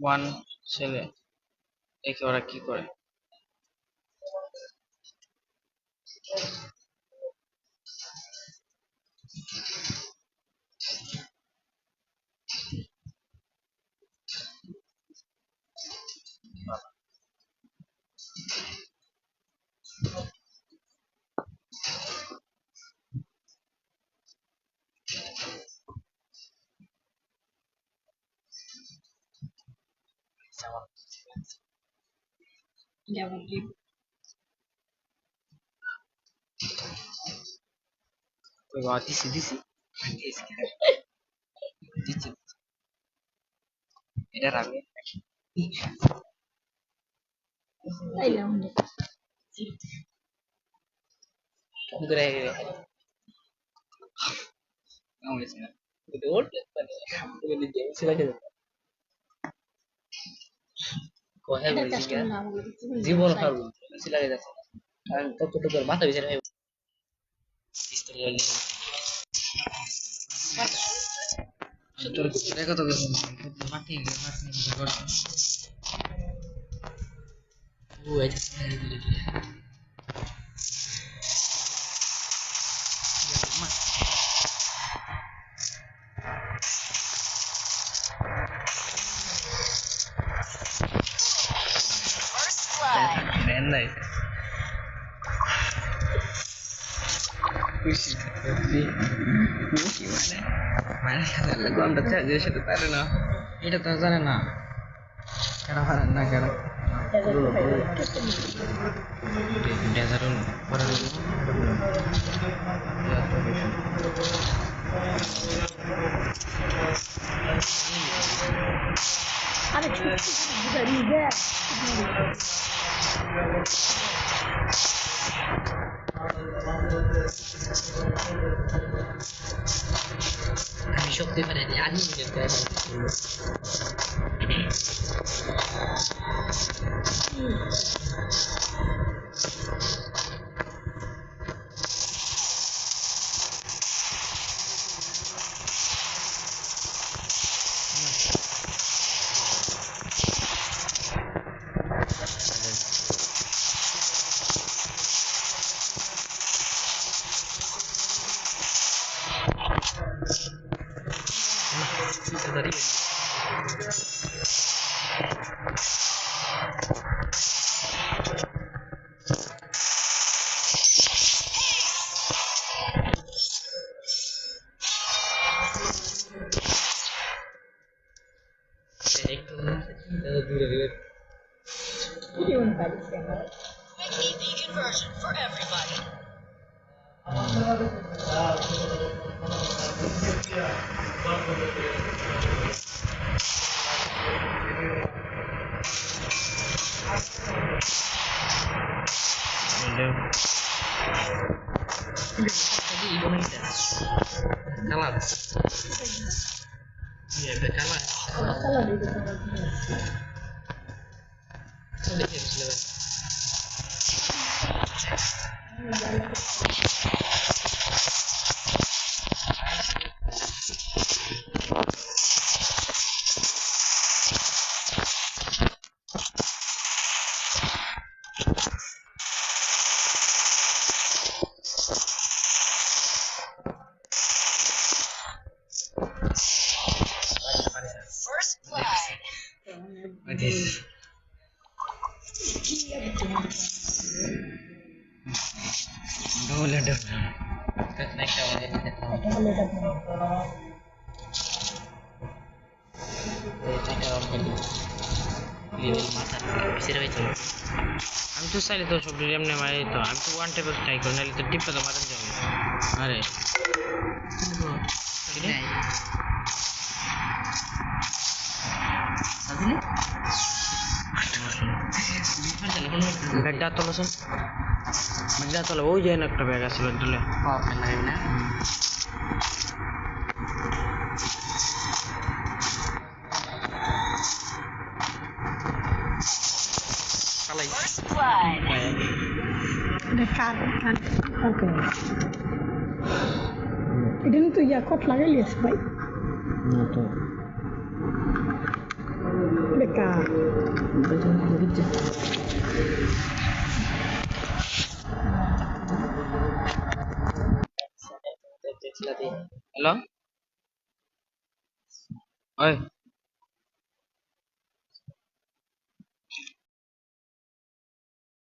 One ছেলে দেখি ওরা কি করে। দিছি দিছি দিচ্ছি এটা রাখবে জীবন লাগে যাচ্ছে ততটুকু মাথা বিচার দেখো তো মাটি করছে নাই খুশি মানে গন্ধ চার্জের সাথে পারে না এটা তো জানে না কেডা পারেন না কেডা ডেজারুন পরে আরে আমি শক্তি পারে আগে vegan version for everybody. First blood. আমি তো চাইলে তো সব এমনি মারি তো আমি তো ওয়ান টেপে ট্রাই করি নাহলে তো টিপে তো মারেন যাবে আরে ব্যাগটা তোলো শোন ব্যাগটা তোলো ওই যে একটা ব্যাগ আছে ব্যাগ তুলে না First blood. এটা তো ইয়া কট লাগাইলিস ভাই কা হ্যালো ওই